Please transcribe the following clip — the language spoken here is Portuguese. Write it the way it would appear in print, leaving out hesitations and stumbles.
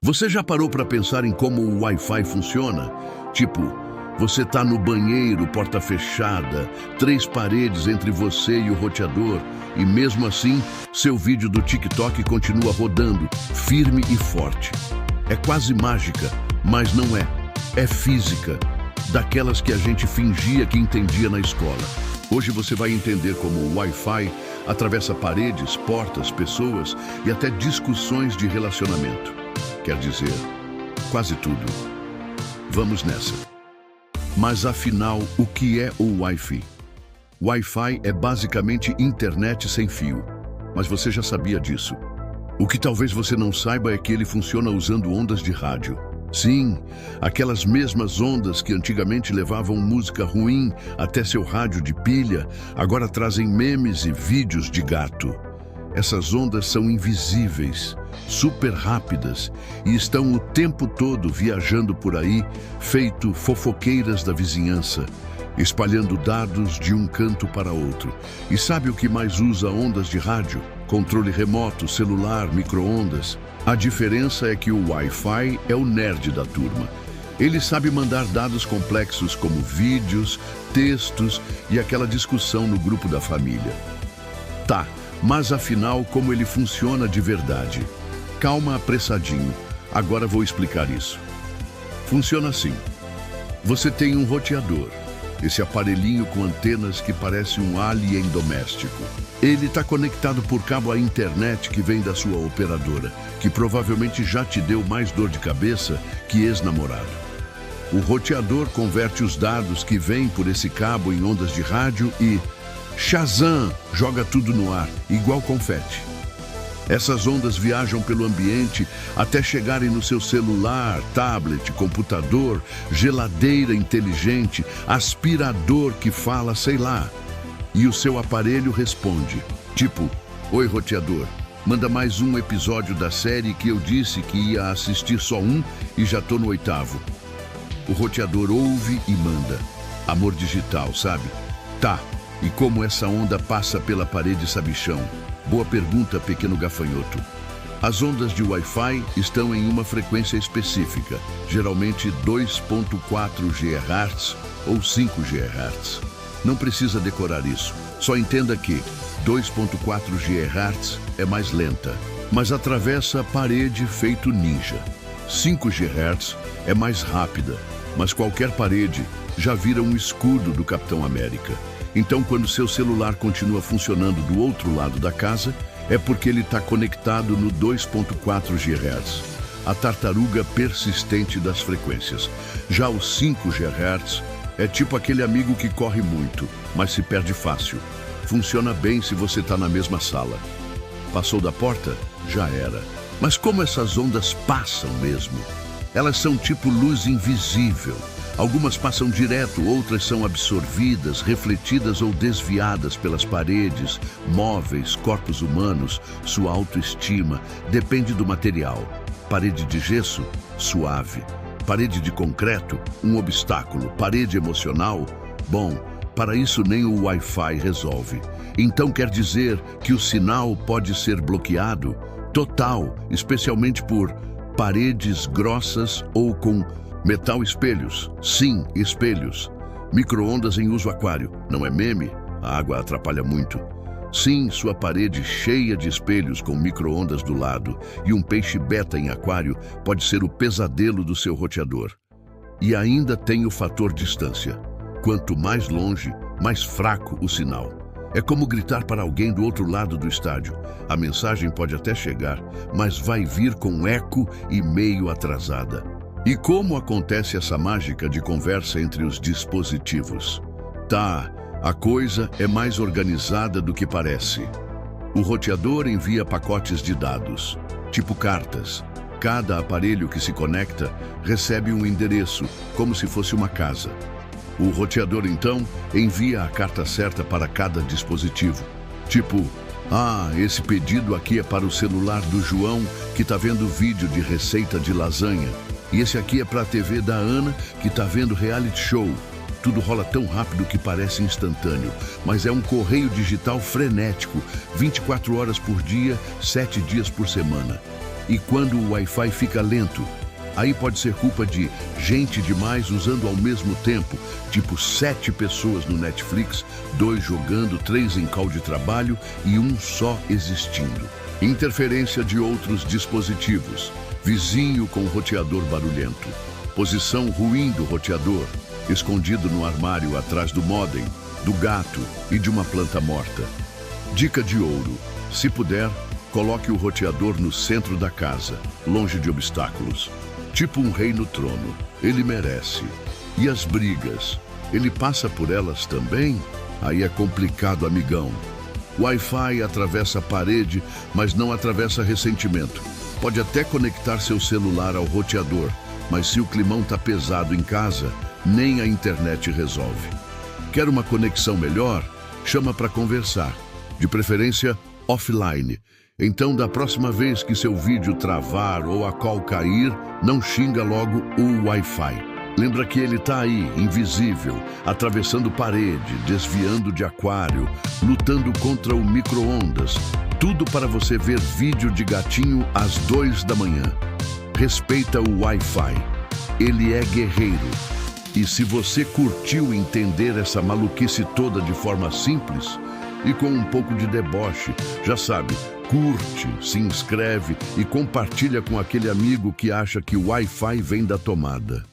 Você já parou para pensar em como o Wi-Fi funciona? Tipo, você tá no banheiro, porta fechada, 3 paredes entre você e o roteador, e mesmo assim, seu vídeo do TikTok continua rodando, firme e forte. É quase mágica, mas não é. É física, daquelas que a gente fingia que entendia na escola. Hoje você vai entender como o Wi-Fi atravessa paredes, portas, pessoas e até discussões de relacionamento. Quer dizer, quase tudo. Vamos nessa. Mas afinal, o que é o Wi-Fi? Wi-Fi é basicamente internet sem fio. Mas você já sabia disso? O que talvez você não saiba é que ele funciona usando ondas de rádio. Sim, aquelas mesmas ondas que antigamente levavam música ruim até seu rádio de pilha, agora trazem memes e vídeos de gato. Essas ondas são invisíveis, super rápidas e estão o tempo todo viajando por aí, feito fofoqueiras da vizinhança, espalhando dados de um canto para outro. E sabe o que mais usa ondas de rádio? Controle remoto, celular, micro-ondas. A diferença é que o Wi-Fi é o nerd da turma. Ele sabe mandar dados complexos como vídeos, textos e aquela discussão no grupo da família. Tá, mas afinal, como ele funciona de verdade? Calma, apressadinho. Agora vou explicar isso. Funciona assim. Você tem um roteador. Esse aparelhinho com antenas que parece um alien doméstico. Ele está conectado por cabo à internet que vem da sua operadora, que provavelmente já te deu mais dor de cabeça que ex-namorado. O roteador converte os dados que vêm por esse cabo em ondas de rádio e Shazam! Joga tudo no ar, igual confete. Essas ondas viajam pelo ambiente até chegarem no seu celular, tablet, computador, geladeira inteligente, aspirador que fala, sei lá. E o seu aparelho responde, tipo, oi roteador, manda mais um episódio da série que eu disse que ia assistir só um e já tô no 8º. O roteador ouve e manda. Amor digital, sabe? Tá, e como essa onda passa pela parede sabichão? Boa pergunta, pequeno gafanhoto. As ondas de Wi-Fi estão em uma frequência específica, geralmente 2.4 GHz ou 5 GHz. Não precisa decorar isso, só entenda que 2.4 GHz é mais lenta, mas atravessa a parede feito ninja. 5 GHz é mais rápida, mas qualquer parede já vira um escudo do Capitão América. Então, quando seu celular continua funcionando do outro lado da casa, é porque ele está conectado no 2.4 GHz, a tartaruga persistente das frequências. Já os 5 GHz é tipo aquele amigo que corre muito, mas se perde fácil. Funciona bem se você está na mesma sala. Passou da porta? Já era. Mas como essas ondas passam mesmo? Elas são tipo luz invisível. Algumas passam direto, outras são absorvidas, refletidas ou desviadas pelas paredes, móveis, corpos humanos, sua autoestima, depende do material. Parede de gesso, suave. Parede de concreto, um obstáculo. Parede emocional, bom, para isso nem o Wi-Fi resolve. Então quer dizer que o sinal pode ser bloqueado? Total, especialmente por paredes grossas ou com metal espelhos. Sim, espelhos. Micro-ondas em uso aquário. Não é meme? A água atrapalha muito. Sim, sua parede cheia de espelhos com micro-ondas do lado e um peixe beta em aquário pode ser o pesadelo do seu roteador. E ainda tem o fator distância. Quanto mais longe, mais fraco o sinal. É como gritar para alguém do outro lado do estádio. A mensagem pode até chegar, mas vai vir com eco e meio atrasada. E como acontece essa mágica de conversa entre os dispositivos? Tá, a coisa é mais organizada do que parece. O roteador envia pacotes de dados, tipo cartas. Cada aparelho que se conecta recebe um endereço, como se fosse uma casa. O roteador, então, envia a carta certa para cada dispositivo. Tipo, esse pedido aqui é para o celular do João, que tá vendo vídeo de receita de lasanha. E esse aqui é para a TV da Ana, que tá vendo reality show. Tudo rola tão rápido que parece instantâneo, mas é um correio digital frenético, 24 horas por dia, 7 dias por semana. E quando o Wi-Fi fica lento, aí pode ser culpa de gente demais usando ao mesmo tempo, tipo 7 pessoas no Netflix, 2 jogando, 3 em call de trabalho e um só existindo. Interferência de outros dispositivos, vizinho com roteador barulhento, posição ruim do roteador, escondido no armário atrás do modem, do gato e de uma planta morta. Dica de ouro: se puder, coloque o roteador no centro da casa, longe de obstáculos. Tipo um rei no trono, ele merece. E as brigas? Ele passa por elas também? Aí é complicado, amigão. Wi-Fi atravessa a parede, mas não atravessa ressentimento. Pode até conectar seu celular ao roteador, mas se o climão tá pesado em casa, nem a internet resolve. Quer uma conexão melhor? Chama para conversar. De preferência, offline. Então, da próxima vez que seu vídeo travar ou a call cair, não xinga logo o Wi-Fi. Lembra que ele tá aí, invisível, atravessando parede, desviando de aquário, lutando contra o micro-ondas. Tudo para você ver vídeo de gatinho às 2 da manhã. Respeita o Wi-Fi. Ele é guerreiro. E se você curtiu entender essa maluquice toda de forma simples e com um pouco de deboche, já sabe, curte, se inscreve e compartilha com aquele amigo que acha que o Wi-Fi vem da tomada.